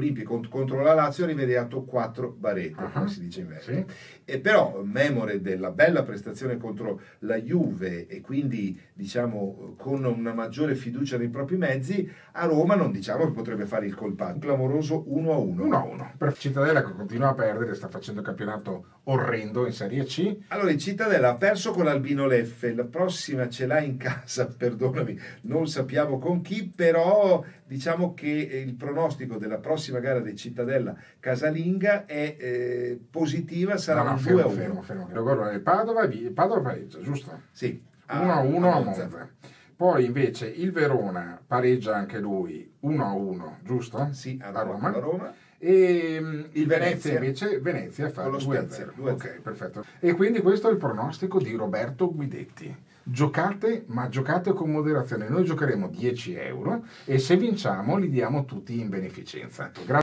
Olimpia contro la Lazio ha rimediato 4 barette, come si dice in Veneto. E però, memore della bella prestazione contro la Juve e quindi diciamo con una maggiore fiducia nei propri mezzi, a Roma non diciamo che potrebbe fare il colpaccio. Un clamoroso 1-1. 1-1. Per Cittadella, che continua a perdere, sta facendo un campionato orrendo in Serie C. Allora, il Cittadella ha perso con Albino Leffe, la prossima ce l'ha in casa, perdonami, non sappiamo con chi, però diciamo che il pronostico della prossima gara del Cittadella casalinga è positiva, sarà un 2-1. Fermo. Il Padova pareggia, giusto? Sì. 1-1 a Monza. Poi invece il Verona pareggia anche lui 1-1, giusto? Sì, a Roma. Roma. E il Venezia invece fa 2-0. Ok, perfetto. E quindi questo è il pronostico di Roberto Guidetti. Giocate, ma giocate con moderazione. Noi giocheremo 10 euro e se vinciamo li diamo tutti in beneficenza. Grazie.